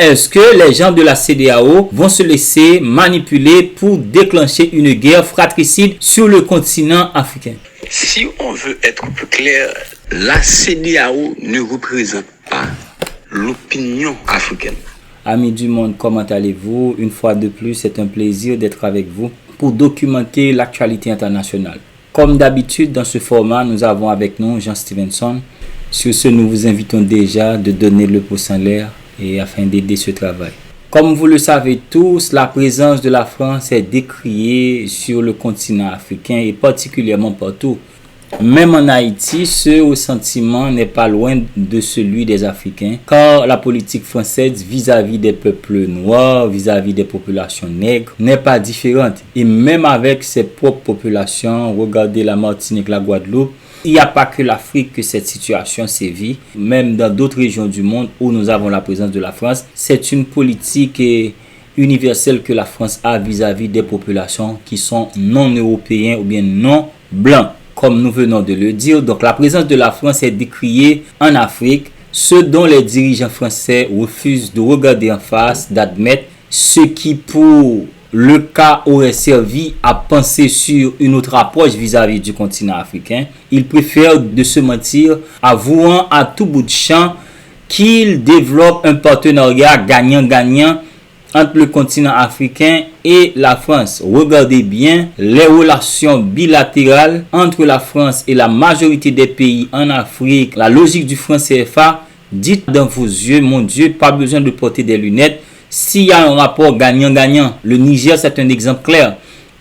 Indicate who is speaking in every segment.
Speaker 1: Est-ce que les gens de la CEDEAO vont se laisser manipuler pour déclencher une guerre fratricide sur le continent africain?
Speaker 2: Si on veut être plus clair, la CEDEAO ne représente pas l'opinion africaine.
Speaker 1: Amis du monde, comment allez-vous? Une fois de plus, c'est un plaisir d'être avec vous pour documenter l'actualité internationale. Comme d'habitude, dans ce format, nous avons avec nous Jean Stevenson. Sur ce, nous vous invitons déjà de donner le pouce en l'air et afin d'aider ce travail. Comme vous le savez tous, la présence de la France est décriée sur le continent africain et particulièrement partout. Même en Haïti, ce sentiment n'est pas loin de celui des Africains, car la politique française vis-à-vis des peuples noirs, vis-à-vis des populations nègres, n'est pas différente. Et même avec ses propres populations, regardez la Martinique, la Guadeloupe, il n'y a pas que l'Afrique que cette situation sévit. Même dans d'autres régions du monde où nous avons la présence de la France, c'est une politique universelle que la France a vis-à-vis des populations qui sont non européens ou bien non blancs. Comme nous venons de le dire, donc la présence de la France est décriée en Afrique, ce dont les dirigeants français refusent de regarder en face, d'admettre, ce qui pour le cas aurait servi à penser sur une autre approche vis-à-vis du continent africain. Ils préfèrent de se mentir, avouant à tout bout de champ qu'ils développent un partenariat gagnant-gagnant entre le continent africain et la France. Regardez bien les relations bilatérales entre la France et la majorité des pays en Afrique. La logique du franc CFA, dites dans vos yeux, mon Dieu, pas besoin de porter des lunettes. S'il y a un rapport gagnant-gagnant, le Niger c'est un exemple clair.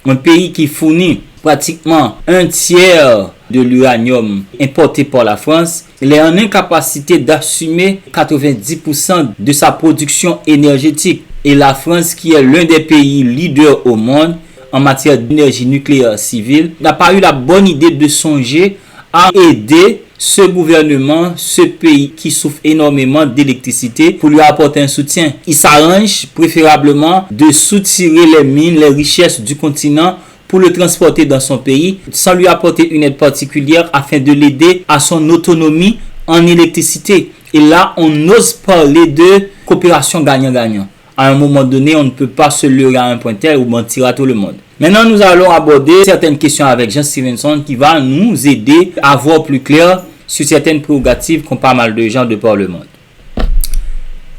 Speaker 1: Un pays qui fournit pratiquement un tiers de l'uranium importé par la France, il est en incapacité d'assumer 90% de sa production énergétique. Et la France, qui est l'un des pays leaders au monde en matière d'énergie nucléaire civile, n'a pas eu la bonne idée de songer à aider ce gouvernement, ce pays qui souffre énormément d'électricité, pour lui apporter un soutien. Il s'arrange préférablement de soutirer les mines, les richesses du continent pour le transporter dans son pays, sans lui apporter une aide particulière afin de l'aider à son autonomie en électricité. Et là, on ose parler de coopération gagnant-gagnant. À un moment donné, on ne peut pas se leurrer à un point tel ou mentir à tout le monde. Maintenant, nous allons aborder certaines questions avec Jean Stevenson qui va nous aider à voir plus clair sur certaines prérogatives qu'ont pas mal de gens de par le monde.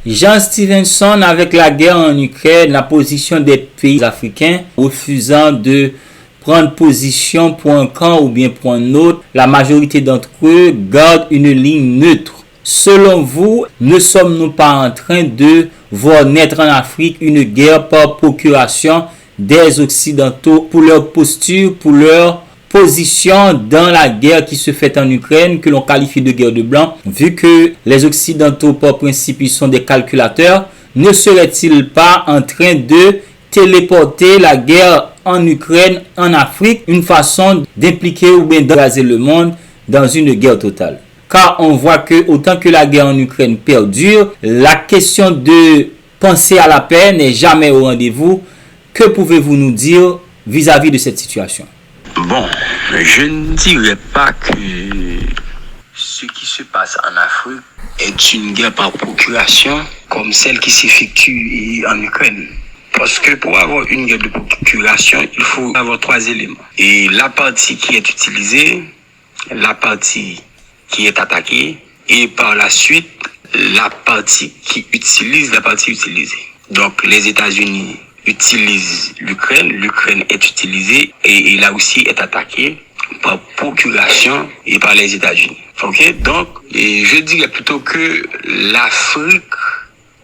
Speaker 1: Jean Stevenson, avec la guerre en Ukraine, la position des pays africains refusant de prendre position pour un camp ou bien pour un autre, la majorité d'entre eux gardent une ligne neutre. Selon vous, ne sommes-nous pas en train de voir naître en Afrique une guerre par procuration des Occidentaux pour leur posture, pour leur position dans la guerre qui se fait en Ukraine, que l'on qualifie de guerre de blanc, vu que les Occidentaux, par principe, ils sont des calculateurs, ne seraient-ils pas en train de téléporter la guerre en Ukraine, en Afrique, une façon d'impliquer ou bien d'embraser le monde dans une guerre totale? Car on voit que autant que la guerre en Ukraine perdure, la question de penser à la paix n'est jamais au rendez-vous. Que pouvez-vous nous dire vis-à-vis de cette situation?
Speaker 2: Bon, je ne dirais pas que ce qui se passe en Afrique est une guerre par procuration comme celle qui s'effectue en Ukraine. Parce que pour avoir une guerre de procuration, il faut avoir trois éléments. Et la partie qui est utilisée, la partie qui est attaquée, et par la suite, la partie qui utilise la partie utilisée. Donc, les États-Unis utilisent l'Ukraine, l'Ukraine est utilisée et là aussi est attaquée par procuration et par les États-Unis. Ok? Donc, je dirais plutôt que l'Afrique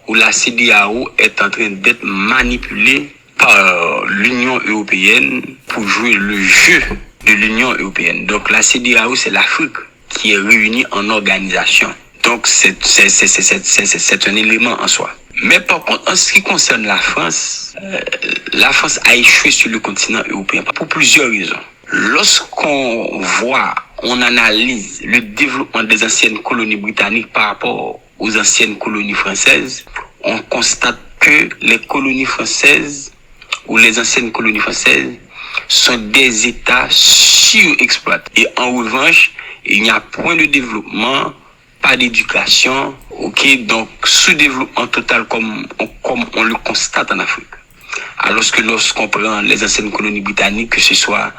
Speaker 2: ou la CEDEAO est en train d'être manipulée par l'Union européenne pour jouer le jeu de l'Union européenne. Donc, la CEDEAO, c'est l'Afrique qui est réunie en organisation. Donc, c'est un élément en soi. Mais par contre, en ce qui concerne la France a échoué sur le continent européen pour plusieurs raisons. Lorsqu'on voit, on analyse le développement des anciennes colonies britanniques par rapport aux anciennes colonies françaises, on constate que les colonies françaises ou les anciennes colonies françaises sont des États surexploités. Et en revanche, il n'y a point de développement pas d'éducation, ok, donc sous-développement total comme on le constate en Afrique. Alors que lorsqu'on prend les anciennes colonies britanniques, que ce soit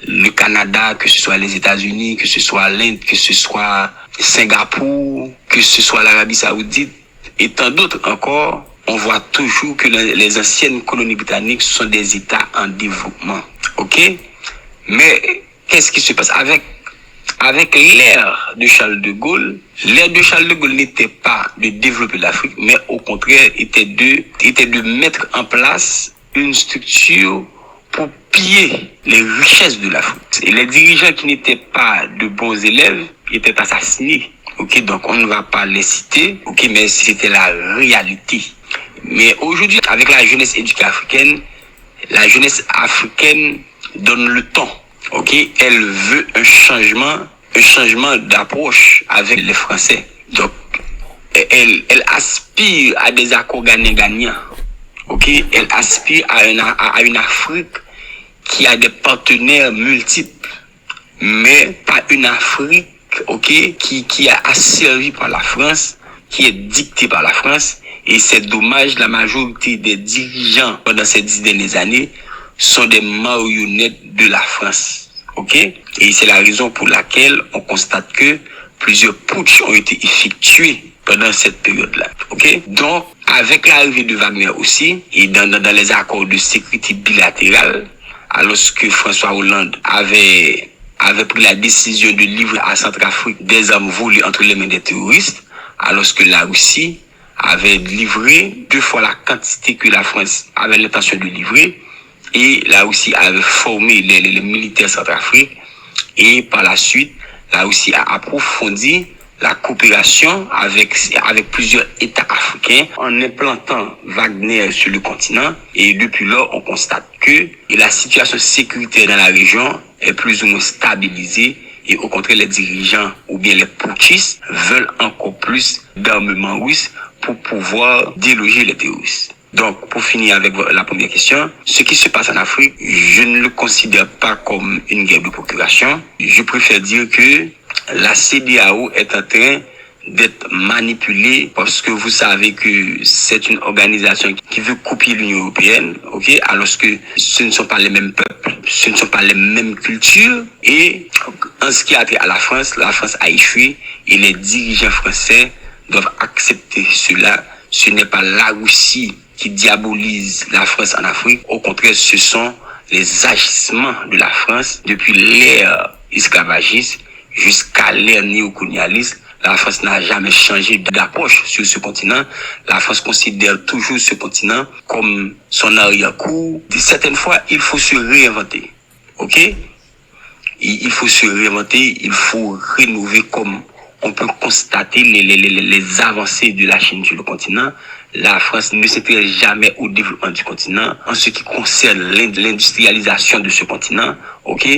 Speaker 2: le Canada, que ce soit les États-Unis, que ce soit l'Inde, que ce soit Singapour, que ce soit l'Arabie Saoudite et tant d'autres encore, on voit toujours que les anciennes colonies britanniques sont des États en développement. Ok? Mais qu'est-ce qui se passe avec l'ère de Charles de Gaulle? L'ère de Charles de Gaulle n'était pas de développer l'Afrique, mais au contraire était de mettre en place une structure pour piller les richesses de l'Afrique. Et les dirigeants qui n'étaient pas de bons élèves étaient assassinés. Ok, donc on ne va pas les citer, ok, mais c'était la réalité. Mais aujourd'hui, avec la jeunesse éduquée africaine, la jeunesse africaine donne le temps. Ok, elle veut un changement d'approche avec les Français. Donc, elle aspire à des accords gagnants-gagnants. Ok, elle aspire à une Afrique qui a des partenaires multiples, mais pas une Afrique, ok, qui est asservie par la France, qui est dictée par la France. Et c'est dommage, la majorité des dirigeants pendant ces 10 dernières années sont des marionnettes de la France. Ok? Et c'est la raison pour laquelle on constate que plusieurs putschs ont été effectués pendant cette période-là. Ok? Donc, avec l'arrivée de Wagner aussi, et dans les accords de sécurité bilatérale, alors que François Hollande avait pris la décision de livrer à Centrafrique des armes volées entre les mains des terroristes, alors que la Russie avait livré 2 fois la quantité que la France avait l'intention de livrer, et la Russie avait formé les militaires Centrafrique, et par la suite, la Russie a approfondi la coopération avec plusieurs États africains en implantant Wagner sur le continent. Et depuis lors, on constate que la situation sécuritaire dans la région est plus ou moins stabilisée. Et au contraire, les dirigeants ou bien les putschistes veulent encore plus d'armement russe pour pouvoir déloger les terroristes. Donc, pour finir avec la première question, ce qui se passe en Afrique, je ne le considère pas comme une guerre de procuration. Je préfère dire que la CEDEAO est en train d'être manipulée parce que vous savez que c'est une organisation qui veut copier l'Union européenne, ok, alors que ce ne sont pas les mêmes peuples, ce ne sont pas les mêmes cultures. Et en ce qui a trait à la France a échoué et les dirigeants français doivent accepter cela. Ce n'est pas la Russie qui diabolise la France en Afrique. Au contraire, ce sont les agissements de la France depuis l'ère esclavagiste jusqu'à l'ère néocolonialiste. La France n'a jamais changé d'approche sur ce continent. La France considère toujours ce continent comme son arrière-cour. Certaines fois, il faut se réinventer. Ok? Il faut se réinventer, il faut rénover comme on peut constater les avancées de la Chine sur le continent. La France ne s'intéresse jamais au développement du continent en ce qui concerne l'industrialisation de ce continent. Ok?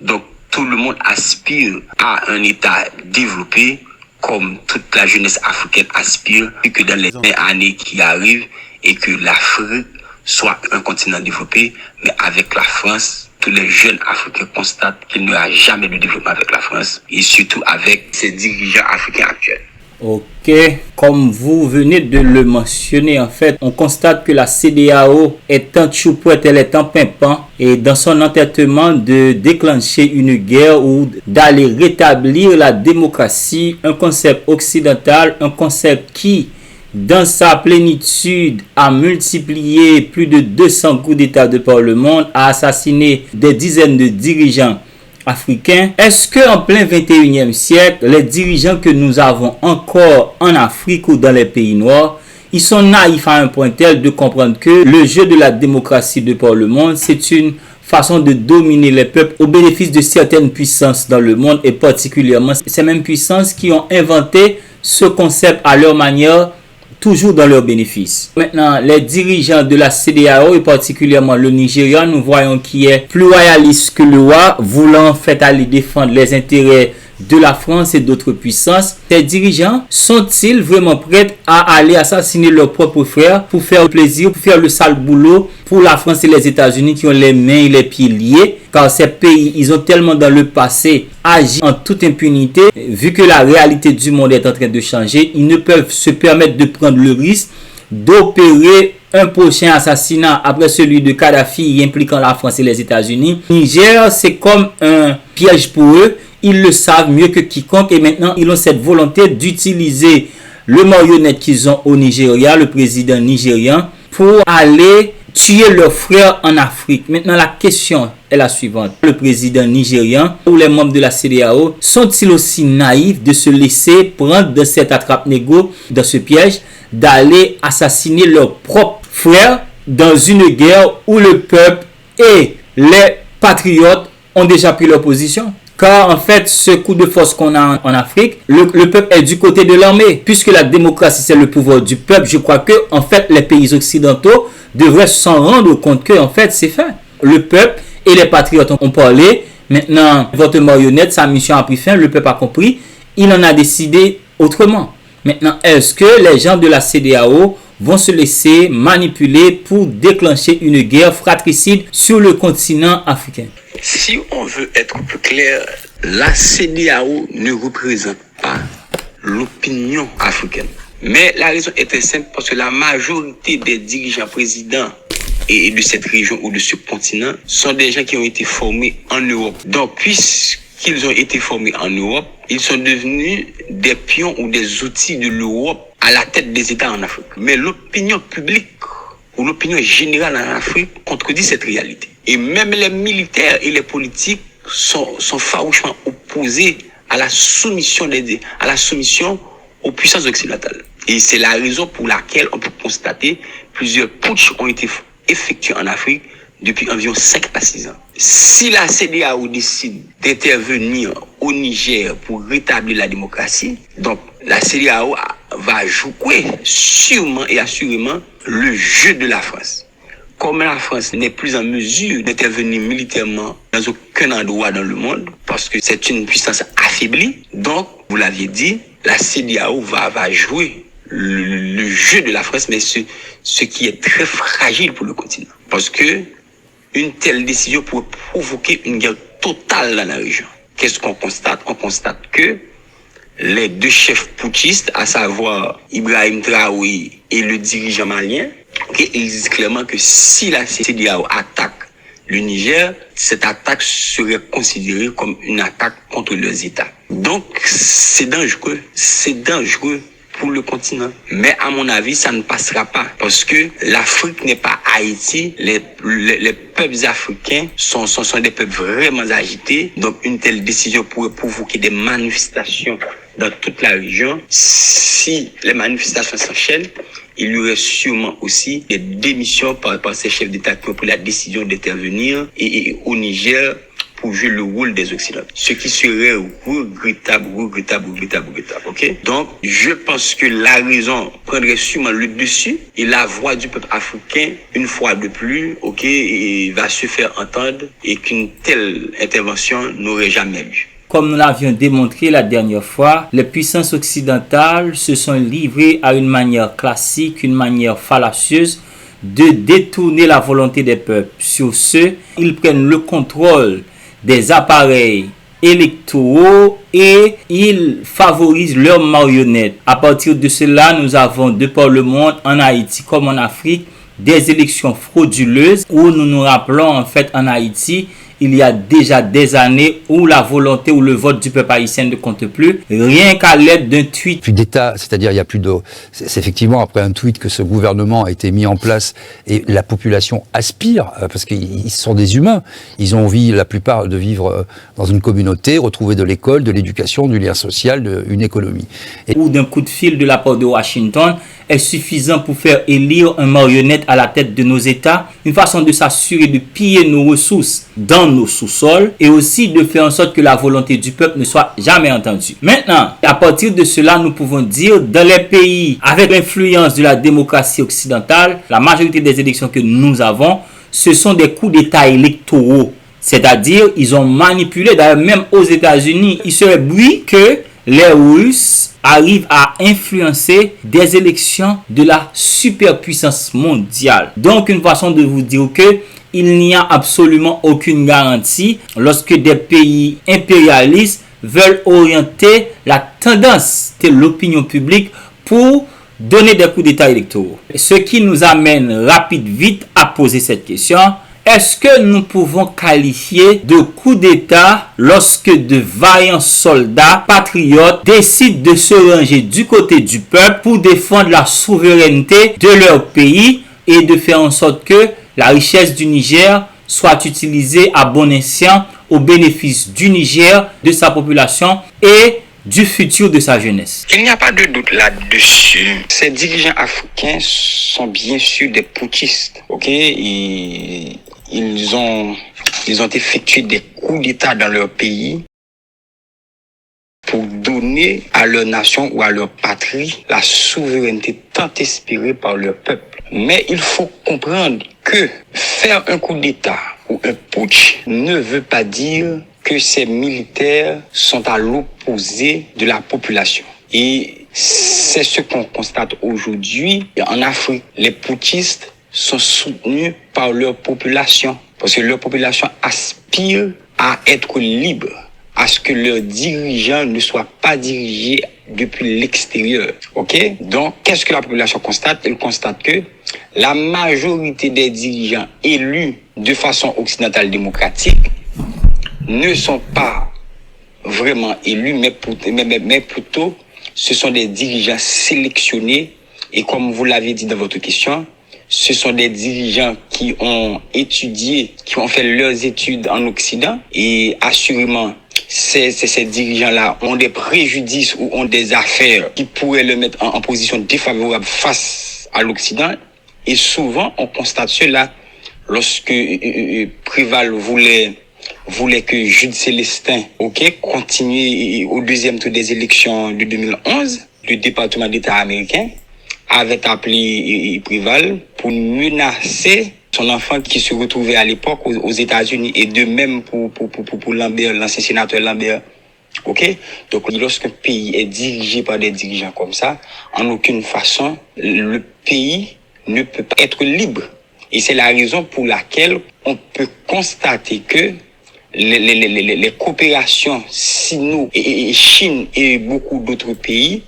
Speaker 2: Donc, tout le monde aspire à un État développé comme toute la jeunesse africaine aspire, et que dans les années qui arrivent, et que l'Afrique soit un continent développé, mais avec la France, tous les jeunes Africains constatent qu'il n'y aura jamais de développement avec la France, et surtout avec ses dirigeants africains actuels.
Speaker 1: Ok, comme vous venez de le mentionner, en fait, on constate que la CEDEAO est en choupouette, elle est en pimpant, et dans son entêtement de déclencher une guerre ou d'aller rétablir la démocratie, un concept occidental, un concept qui, dans sa plénitude, a multiplié plus de 200 coups d'État de par le monde, a assassiné des dizaines de dirigeants africains. Est-ce que en plein 21e siècle, les dirigeants que nous avons encore en Afrique ou dans les pays noirs, ils sont naïfs à un point tel de comprendre que le jeu de la démocratie de par le monde, c'est une façon de dominer les peuples au bénéfice de certaines puissances dans le monde, et particulièrement ces mêmes puissances qui ont inventé ce concept à leur manière, toujours dans leur bénéfice. Maintenant, les dirigeants de la CEDEAO et particulièrement le Nigeria, nous voyons qui est plus royaliste que le roi, voulant en fait aller défendre les intérêts de la France et d'autres puissances. Ces dirigeants sont-ils vraiment prêts à aller assassiner leurs propres frères pour faire plaisir, pour faire le sale boulot pour la France et les États-Unis qui ont les mains et les pieds liés car ces pays, ils ont tellement dans le passé agi en toute impunité. Vu que la réalité du monde est en train de changer, ils ne peuvent se permettre de prendre le risque d'opérer un prochain assassinat après celui de Kadhafi impliquant la France et les États-Unis. Niger, c'est comme un piège pour eux. Ils le savent mieux que quiconque et maintenant ils ont cette volonté d'utiliser le marionnette qu'ils ont au Nigeria, le président nigérian, pour aller tuer leurs frères en Afrique. Maintenant, la question est la suivante. Le président nigérian ou les membres de la CEDEAO sont-ils aussi naïfs de se laisser prendre dans cette attrape-négo, dans ce piège, d'aller assassiner leurs propres frères dans une guerre où le peuple et les patriotes ont déjà pris leur position? Car en fait, ce coup de force qu'on a en Afrique, le peuple est du côté de l'armée. Puisque la démocratie, c'est le pouvoir du peuple, je crois que en fait, les pays occidentaux devraient s'en rendre compte que en fait, c'est fait. Le peuple et les patriotes ont parlé. Maintenant, votre marionnette, sa mission a pris fin, le peuple a compris. Il en a décidé autrement. Maintenant, est-ce que les gens de la CEDEAO vont se laisser manipuler pour déclencher une guerre fratricide sur le continent africain?
Speaker 2: Si on veut être plus clair, la CEDEAO ne représente pas l'opinion africaine. Mais la raison est très simple parce que la majorité des dirigeants présidents et de cette région ou de ce continent sont des gens qui ont été formés en Europe. Donc, puisqu'ils ont été formés en Europe, ils sont devenus des pions ou des outils de l'Europe à la tête des États en Afrique. Mais l'opinion publique ou l'opinion générale en Afrique contredit cette réalité. Et même les militaires et les politiques sont farouchement opposés à la soumission aux puissances occidentales. Et c'est la raison pour laquelle on peut constater plusieurs putschs ont été effectués en Afrique depuis environ 5 à 6 ans. Si la CEDEAO décide d'intervenir au Niger pour rétablir la démocratie, donc la CEDEAO va jouer sûrement et assurément le jeu de la France. Comme la France n'est plus en mesure d'intervenir militairement dans aucun endroit dans le monde, parce que c'est une puissance affaiblie, donc, vous l'aviez dit, la CEDEAO va jouer le jeu de la France, mais ce qui est très fragile pour le continent. Parce que une telle décision pourrait provoquer une guerre totale dans la région. Qu'est-ce qu'on constate? On constate que les deux chefs putschistes, à savoir Ibrahim Traoré et le dirigeant malien, ils disent clairement que si la CEDEAO attaque le Niger, cette attaque serait considérée comme une attaque contre leurs États. Donc, c'est dangereux pour le continent. Mais à mon avis, ça ne passera pas parce que l'Afrique n'est pas Haïti. Les peuples africains sont des peuples vraiment agités. Donc, une telle décision pourrait provoquer des manifestations dans toute la région. Si les manifestations s'enchaînent, il y aurait sûrement aussi des démissions par ces chefs d'État qui ont pris la décision d'intervenir et au Niger pour jouer le rôle des Occidentaux. Ce qui serait regrettable. Ok? Donc, je pense que la raison prendrait sûrement le dessus et la voix du peuple africain, une fois de plus, ok, et va se faire entendre et qu'une telle intervention n'aurait jamais lieu.
Speaker 1: Comme nous l'avions démontré la dernière fois, les puissances occidentales se sont livrées à une manière classique, une manière fallacieuse de détourner la volonté des peuples. Sur ce, ils prennent le contrôle des appareils électoraux et ils favorisent leurs marionnettes. À partir de cela, nous avons de par le monde, en Haïti comme en Afrique, des élections frauduleuses où nous nous rappelons en fait en Haïti, il y a déjà des années où la volonté ou le vote du peuple haïtien ne compte plus, rien qu'à l'aide d'un tweet.
Speaker 3: Plus d'État, c'est-à-dire il y a plus de... C'est effectivement après un tweet que ce gouvernement a été mis en place et la population aspire, parce qu'ils sont des humains. Ils ont envie, la plupart, de vivre dans une communauté, retrouver de l'école, de l'éducation, du lien social, une économie.
Speaker 1: Ou d'un coup de fil de la part de Washington est suffisant pour faire élire un marionnette à la tête de nos États, une façon de s'assurer de piller nos ressources dans nos sous-sols et aussi de faire en sorte que la volonté du peuple ne soit jamais entendue. Maintenant, à partir de cela, nous pouvons dire dans les pays avec l'influence de la démocratie occidentale, la majorité des élections que nous avons, ce sont des coups d'État électoraux. C'est-à-dire, ils ont manipulé, d'ailleurs même aux États-Unis, il serait bruit que les Russes arrivent à influencer des élections de la superpuissance mondiale. Donc une façon de vous dire que il n'y a absolument aucune garantie lorsque des pays impérialistes veulent orienter la tendance de l'opinion publique pour donner des coups d'État électoraux. Ce qui nous amène vite à poser cette question. Est-ce que nous pouvons qualifier de coup d'État lorsque de vaillants soldats patriotes décident de se ranger du côté du peuple pour défendre la souveraineté de leur pays et de faire en sorte que la richesse du Niger soit utilisée à bon escient au bénéfice du Niger, de sa population et du futur de sa jeunesse?
Speaker 2: Il n'y a pas de doute là-dessus. Ces dirigeants africains sont bien sûr des putschistes. Ok, ils ont effectué des coups d'État dans leur pays pour donner à leur nation ou à leur patrie la souveraineté tant espérée par leur peuple. Mais il faut comprendre que faire un coup d'État ou un putsch ne veut pas dire que ces militaires sont à l'opposé de la population. Et c'est ce qu'on constate aujourd'hui. En Afrique, les putschistes sont soutenus par leur population. Parce que leur population aspire à être libre, à ce que leurs dirigeants ne soient pas dirigés depuis l'extérieur. Ok? Donc, qu'est-ce que la population constate? Elle constate que la majorité des dirigeants élus de façon occidentale démocratique ne sont pas vraiment élus, mais plutôt ce sont des dirigeants sélectionnés. Et comme vous l'avez dit dans votre question, ce sont des dirigeants qui ont étudié, qui ont fait leurs études en Occident. Et assurément, ces dirigeants-là ont des préjudices ou ont des affaires qui pourraient les mettre en position défavorable face à l'Occident. Et souvent, on constate cela lorsque Préval voulait que Jude Célestin, continue au deuxième tour des élections de 2011, le département d'État américain avait appelé Préval pour menacer son enfant qui se retrouvait à l'époque aux États-Unis, et de même pour Lambert, l'ancien sénateur Lambert. Donc lorsqu'un pays est dirigé par des dirigeants comme ça, en aucune façon le pays ne peut pas être libre. Et c'est la raison pour laquelle on peut constater que les coopérations sino et Chine et beaucoup d'autres pays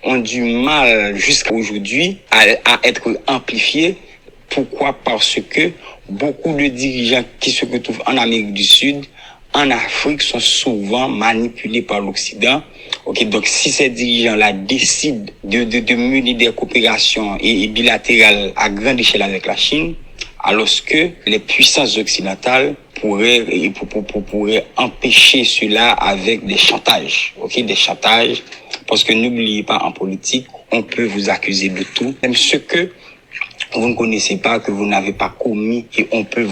Speaker 2: ont du mal jusqu'à aujourd'hui à être amplifiées. Pourquoi? Parce que beaucoup de dirigeants qui se retrouvent en Amérique du Sud, en Afrique, sont souvent manipulés par l'Occident. Donc si ces dirigeants-là décident de mener des coopérations et bilatérales à grande échelle avec la Chine, alors que les puissances occidentales pourraient empêcher cela avec des chantages. Des chantages. Parce que n'oubliez pas, en politique, on peut vous accuser de tout, même ce que vous ne connaissez pas, que vous n'avez pas commis, et on peut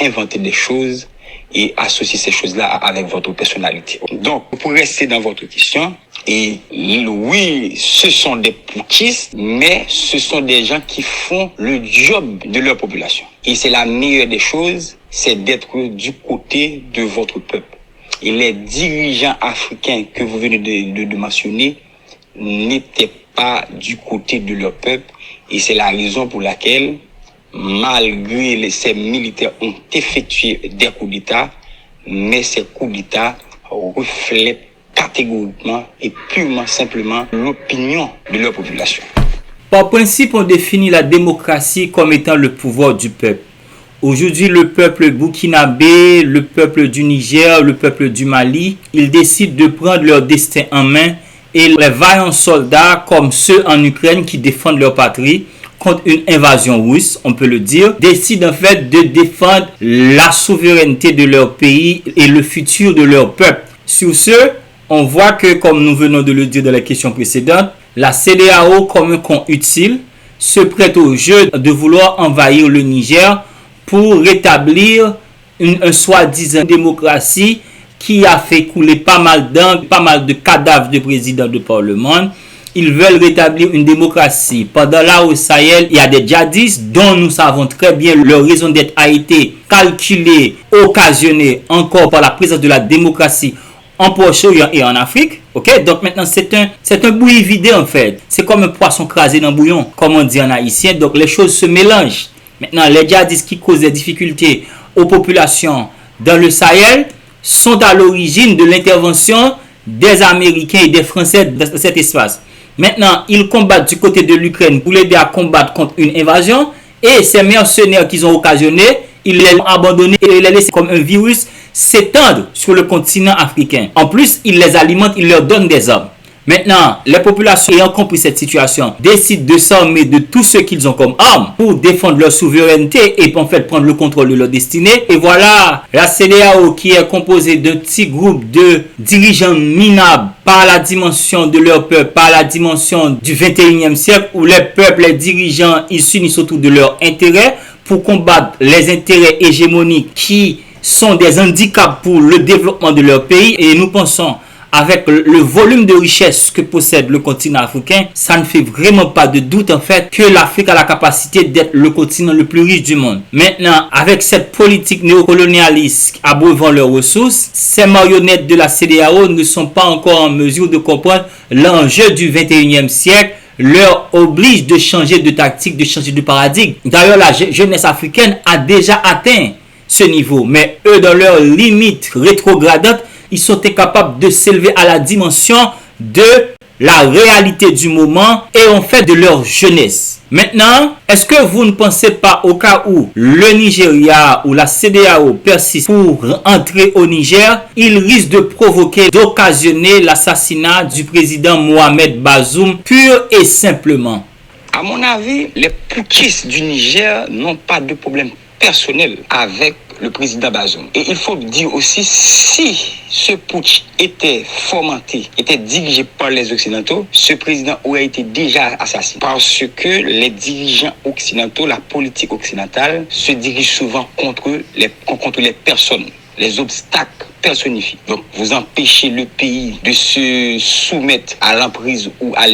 Speaker 2: inventer des choses et associer ces choses-là avec votre personnalité. Donc, pour rester dans votre question, et oui, ce sont des putschistes, mais ce sont des gens qui font le job de leur population. Et c'est la meilleure des choses, c'est d'être du côté de votre peuple. Et les dirigeants africains que vous venez de mentionner n'étaient pas du côté de leur peuple. Et c'est la raison pour laquelle, malgré ces militaires ont effectué des coups d'État, mais ces coups d'État reflètent catégoriquement et purement simplement l'opinion de leur population.
Speaker 1: Par principe, on définit la démocratie comme étant le pouvoir du peuple. Aujourd'hui, le peuple burkinabé, le peuple du Niger, le peuple du Mali, ils décident de prendre leur destin en main, et les vaillants soldats comme ceux en Ukraine qui défendent leur patrie contre une invasion russe, on peut le dire, décident en fait de défendre la souveraineté de leur pays et le futur de leur peuple. Sur ce, on voit que, comme nous venons de le dire dans la question précédente, la CEDEAO, comme un con utile, se prête au jeu de vouloir envahir le Niger pour rétablir une soi-disant démocratie qui a fait couler pas mal d'encre, pas mal de cadavres de présidents de par le monde. Ils veulent rétablir une démocratie. Pendant là au Sahel, il y a des djihadistes dont nous savons très bien leur raison d'être a été calculée, occasionnée encore par la présence de la démocratie en Proche-Orient et en Afrique. Ok, donc maintenant c'est un bouilli vidé en fait. C'est comme un poisson crasé dans le bouillon, comme on dit en haïtien. Donc les choses se mélangent. Maintenant, les djihadistes qui causent des difficultés aux populations dans le Sahel sont à l'origine de l'intervention des Américains et des Français dans cet espace. Maintenant, ils combattent du côté de l'Ukraine pour l'aider à combattre contre une invasion. Et ces mercenaires qu'ils ont occasionnés, ils les ont abandonnés et les laissent comme un virus s'étendre sur le continent africain. En plus, ils les alimentent, ils leur donnent des armes. Maintenant, les populations ayant compris cette situation décident de s'armer de tout ce qu'ils ont comme armes pour défendre leur souveraineté et en fait prendre le contrôle de leur destinée. Et voilà, la CEDEAO qui est composée d'un petit groupe de dirigeants minables par la dimension de leur peuple, par la dimension du 21e siècle où les peuples, les dirigeants, ils s'unissent autour de leurs intérêts pour combattre les intérêts hégémoniques qui sont des handicaps pour le développement de leur pays. Et nous pensons, avec le volume de richesse que possède le continent africain, ça ne fait vraiment pas de doute en fait que l'Afrique a la capacité d'être le continent le plus riche du monde. Maintenant, avec cette politique néocolonialiste abreuvant leurs ressources, ces marionnettes de la CEDEAO ne sont pas encore en mesure de comprendre l'enjeu du 21e siècle, leur oblige de changer de tactique, de changer de paradigme. D'ailleurs, la jeunesse africaine a déjà atteint ce niveau, mais eux, dans leurs limites rétrogradantes, ils sont incapables de s'élever à la dimension de la réalité du moment et en fait de leur jeunesse. Maintenant, est-ce que vous ne pensez pas au cas où le Nigeria ou la CEDEAO persiste pour entrer au Niger, il risque de provoquer, d'occasionner l'assassinat du président Mohamed Bazoum pur et simplement?
Speaker 2: À mon avis, les putschistes du Niger n'ont pas de problème personnel avec le président Bazoum. Et il faut dire aussi, si ce putsch était fomenté, était dirigé par les Occidentaux, ce président aurait été déjà assassiné. Parce que les dirigeants occidentaux, la politique occidentale, se dirige souvent contre les personnes. Les obstacles personnifiés. Donc, vous empêchez le pays de se soumettre à l'emprise ou à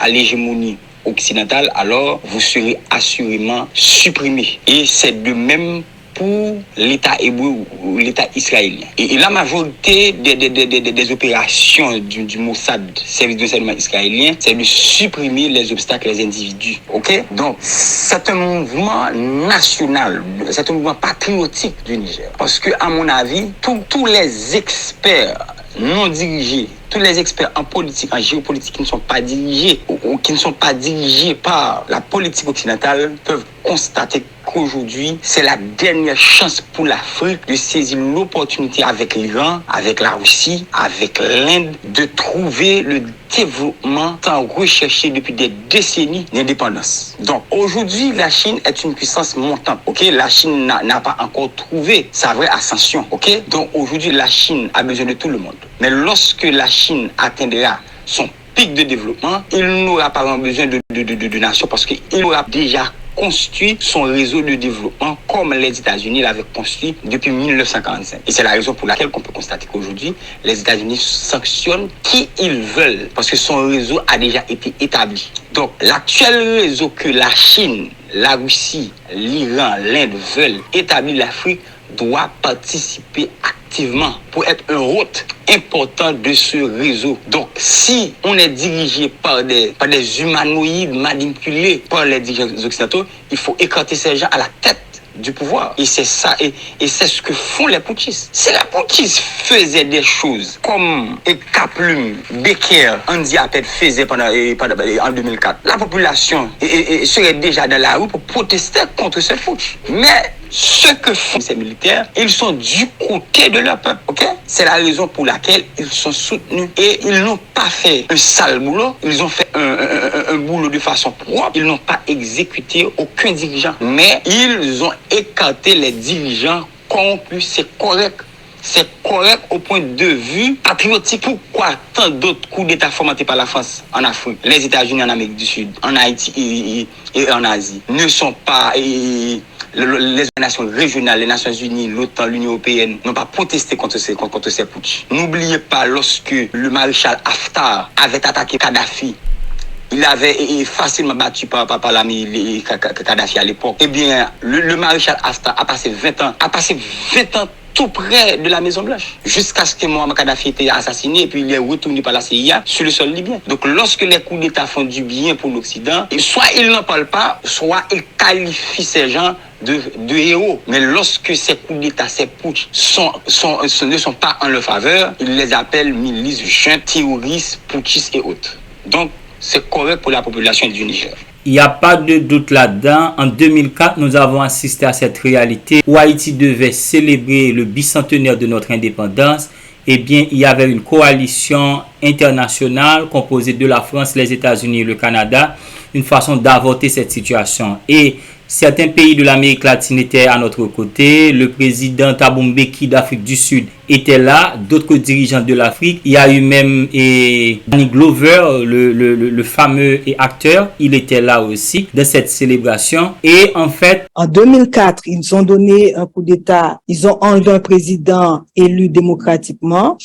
Speaker 2: l'hégémonie occidentale, alors vous serez assurément supprimé. Et c'est de même pour l'État hébreu ou l'État israélien. Et la majorité des opérations du Mossad, service de renseignement israélien, c'est de supprimer les obstacles, les individus. Ok? Donc, c'est un mouvement national, c'est un mouvement patriotique du Niger. Parce que, à mon avis, tous les experts non dirigés, tous les experts en politique, en géopolitique qui ne sont pas dirigés ou qui ne sont pas dirigés par la politique occidentale peuvent constater qu'aujourd'hui, c'est la dernière chance pour l'Afrique de saisir l'opportunité avec l'Iran, avec la Russie, avec l'Inde, de trouver le développement tant recherché depuis des décennies d'indépendance. Donc aujourd'hui, la Chine est une puissance montante. Ok, la Chine n'a pas encore trouvé sa vraie ascension. Ok, donc aujourd'hui, la Chine a besoin de tout le monde. Mais lorsque la Chine atteindra son pic de développement, il n'aura pas besoin de nations parce qu'il aura déjà construit son réseau de développement comme les États-Unis l'avaient construit depuis 1945. Et c'est la raison pour laquelle on peut constater qu'aujourd'hui, les États-Unis sanctionnent qui ils veulent parce que son réseau a déjà été établi. Donc, l'actuel réseau que la Chine, la Russie, l'Iran, l'Inde veulent établir l'Afrique doit participer activement pour être un hôte important de ce réseau. Donc, si on est dirigé par des humanoïdes manipulés par les dirigeants occidentaux, il faut écarter ces gens à la tête du pouvoir. Et c'est ça, et c'est ce que font les putschistes. Si les putschistes faisaient des choses comme Kaplum, Becker, Andy Appel faisaient en 2004, la population serait déjà dans la rue pour protester contre ce putsch. Mais ce que font ces militaires, ils sont du côté de leur peuple, ok? C'est la raison pour laquelle ils sont soutenus. Et ils n'ont pas fait un sale boulot, ils ont fait un boulot de façon propre, ils n'ont pas exécuté aucun dirigeant. Mais ils ont écarté les dirigeants corrompus, c'est correct. C'est correct au point de vue patriotique. Pourquoi tant d'autres coups d'État fomentés par la France en Afrique, les États-Unis en Amérique du Sud, en Haïti et en Asie ne sont pas... les nations régionales, les Nations Unies, l'OTAN, l'Union Européenne n'ont pas protesté contre ces putschs. N'oubliez pas lorsque le maréchal Haftar avait attaqué Kadhafi, il avait été facilement battu par l'ami Kadhafi à l'époque. Eh bien, le maréchal Haftar a passé 20 ans tout près de la Maison Blanche, jusqu'à ce que Mohamed Kadhafi ait été assassiné et puis il est retourné par la CIA sur le sol libyen. Donc lorsque les coups d'État font du bien pour l'Occident, soit ils n'en parlent pas, soit ils qualifient ces gens de héros. Mais lorsque ces coups d'État, ces putsch ne sont pas en leur faveur, ils les appellent milices, juntes, terroristes, putschistes et autres. Donc c'est correct pour la population du Niger.
Speaker 1: Il n'y a pas de doute là-dedans. En 2004, nous avons assisté à cette réalité où Haïti devait célébrer le bicentenaire de notre indépendance. Eh bien, il y avait une coalition internationale composée de la France, les États-Unis et le Canada, une façon d'avorter cette situation. Et certains pays de l'Amérique latine étaient à notre côté. Le président Thabo Mbeki d'Afrique du Sud était là. D'autres dirigeants de l'Afrique. Il y a eu même Danny Glover, le fameux acteur. Il était là aussi dans cette célébration. Et en fait,
Speaker 4: en 2004, ils ont donné un coup d'État. Ils ont enlevé un président élu démocratiquement.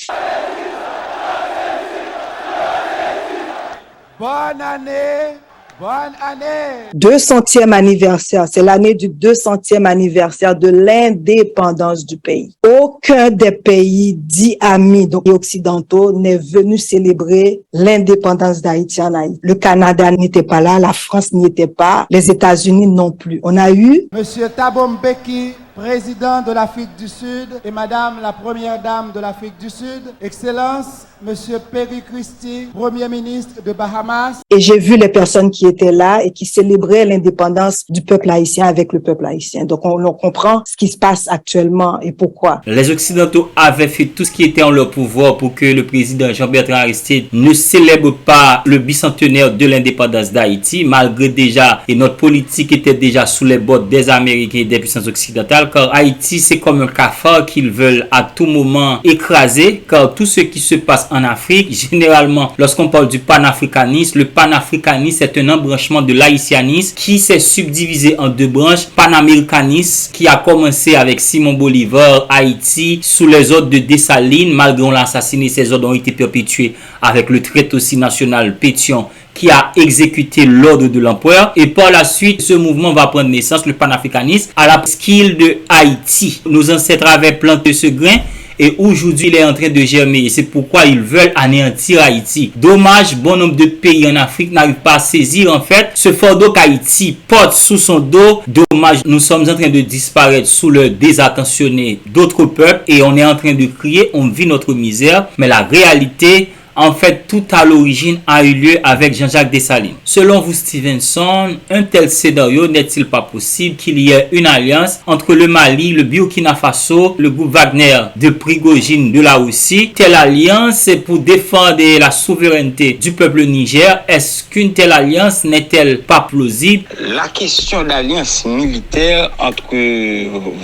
Speaker 5: Bonne année! Bonne année!
Speaker 4: 200e anniversaire, c'est l'année du 200e anniversaire de l'indépendance du pays. Aucun des pays dits amis, donc occidentaux, n'est venu célébrer l'indépendance d'Haïti en Haïti. Le Canada n'était pas là, la France n'y était pas, les États-Unis non plus. On a eu
Speaker 5: Monsieur Thabo Mbeki, président de l'Afrique du Sud, et Madame la Première Dame de l'Afrique du Sud, Excellence, Monsieur Perry Christie, Premier ministre de Bahamas.
Speaker 4: Et j'ai vu les personnes qui étaient là et qui célébraient l'indépendance du peuple haïtien avec le peuple haïtien. Donc on comprend ce qui se passe actuellement et pourquoi.
Speaker 1: Les Occidentaux avaient fait tout ce qui était en leur pouvoir pour que le président Jean-Bertrand Aristide ne célèbre pas le bicentenaire de l'indépendance d'Haïti, malgré déjà, et notre politique était déjà sous les bottes des Américains et des puissances occidentales, car Haïti c'est comme un cafard qu'ils veulent à tout moment écraser, car tout ce qui se passe en Afrique, généralement, lorsqu'on parle du panafricanisme, le panafricanisme est un embranchement de l'haïtianisme qui s'est subdivisé en deux branches. Panaméricanisme qui a commencé avec Simon Bolivar, Haïti, sous les ordres de Dessalines, malgré on l'a assassiné, ces ordres ont été perpétués avec le traité aussi national Pétion, qui a exécuté l'ordre de l'empereur. Et par la suite, ce mouvement va prendre naissance, le panafricanisme, à la presqu'île de Haïti. Nos ancêtres avaient planté ce grain et aujourd'hui, il est en train de germer. Et c'est pourquoi ils veulent anéantir Haïti. Dommage, bon nombre de pays en Afrique n'arrivent pas à saisir en fait ce fardeau qu'Haïti porte sous son dos. Dommage, nous sommes en train de disparaître sous le désattentionné d'autres peuples et on est en train de crier, on vit notre misère. Mais la réalité, en fait, tout à l'origine a eu lieu avec Jean-Jacques Dessalines. Selon vous, Stevenson, un tel scénario n'est-il pas possible qu'il y ait une alliance entre le Mali, le Burkina Faso, le groupe Wagner de Prigojine de la Russie? Telle alliance est pour défendre la souveraineté du peuple Niger. Est-ce qu'une telle alliance n'est-elle pas plausible?
Speaker 2: La question d'alliance militaire entre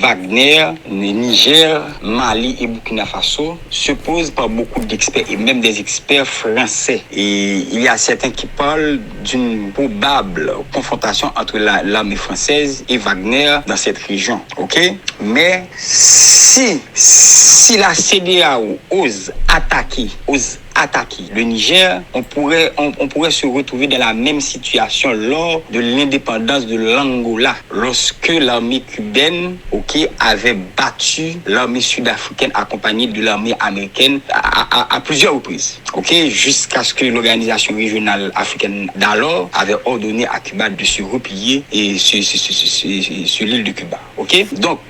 Speaker 2: Wagner, Niger, Mali et Burkina Faso se pose par beaucoup d'experts et même des experts français. Et il y a certains qui parlent d'une probable confrontation entre l'armée française et Wagner dans cette région. Ok? Mais si la CEDEAO ose attaquer le Niger, on pourrait se retrouver dans la même situation lors de l'indépendance de l'Angola, lorsque l'armée cubaine, avait battu l'armée sud-africaine accompagnée de l'armée américaine à plusieurs reprises, jusqu'à ce que l'organisation régionale africaine d'alors avait ordonné à Cuba de se replier et sur l'île de Cuba, Donc,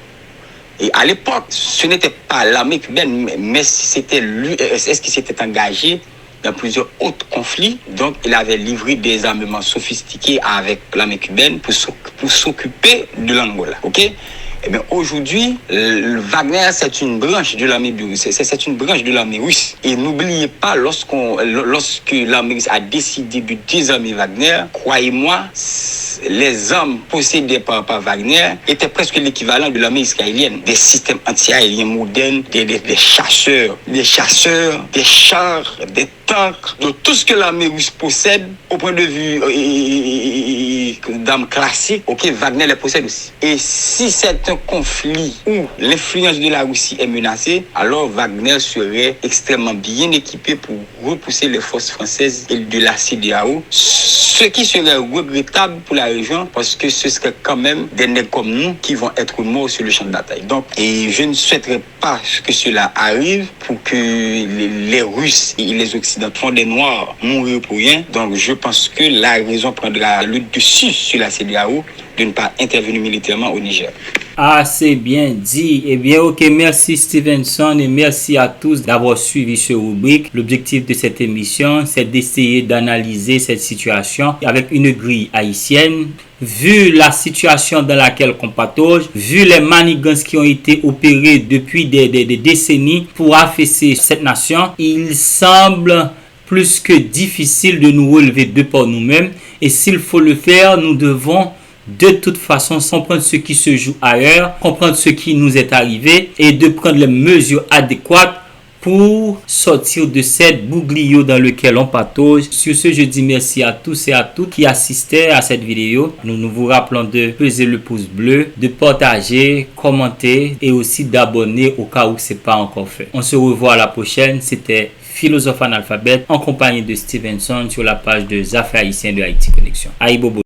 Speaker 2: et à l'époque, ce n'était pas l'armée cubaine, mais c'était l'URSS qui s'était engagé dans plusieurs autres conflits. Donc, il avait livré des armements sophistiqués avec l'armée cubaine pour s'occuper de l'Angola. Eh bien, aujourd'hui, Wagner, c'est une branche de l'armée russe. C'est une branche de l'armée russe. Et n'oubliez pas, lorsque l'armée russe a décidé de désarmer Wagner, croyez-moi, les armes possédées par Wagner étaient presque l'équivalent de l'armée israélienne. Des systèmes anti-aériens modernes, des chasseurs, des chars, des tanks, de tout ce que l'armée russe possède au point de vue d'armes classiques, ok, Wagner les possède aussi. Et si c'est un conflit où l'influence de la Russie est menacée, alors Wagner serait extrêmement bien équipé pour repousser les forces françaises et de la CEDEAO, ce qui serait regrettable pour la région parce que ce serait quand même des nègres comme nous qui vont être morts sur le champ de bataille. Donc, et je ne souhaiterais pas que cela arrive pour que les Russes et les Occidentaux font des Noirs mourir pour rien. Donc, je pense que la raison prendra le dessus sur la CEDEAO de ne pas intervenir militairement au Niger.
Speaker 1: Ah, c'est bien dit. Eh bien, ok, merci Stevenson et merci à tous d'avoir suivi ce rubrique. L'objectif de cette émission, c'est d'essayer d'analyser cette situation avec une grille haïtienne. Vu la situation dans laquelle on patauge, vu les manigances qui ont été opérées depuis des décennies pour affaisser cette nation, il semble plus que difficile de nous relever de par nous-mêmes. Et s'il faut le faire, nous devons de toute façon comprendre ce qui se joue ailleurs, comprendre ce qui nous est arrivé et de prendre les mesures adéquates pour sortir de cette bouglio dans lequel on patauge. Sur ce, je dis merci à tous et à toutes qui assistaient à cette vidéo. Nous vous rappelons de peser le pouce bleu, de partager, commenter et aussi d'abonner au cas où ce n'est pas encore fait. On se revoit à la prochaine. C'était Philosophe Analphabète en compagnie de Stevenson sur la page de Affaires haïtiennes de Haïti Connexion. Aïe bobo.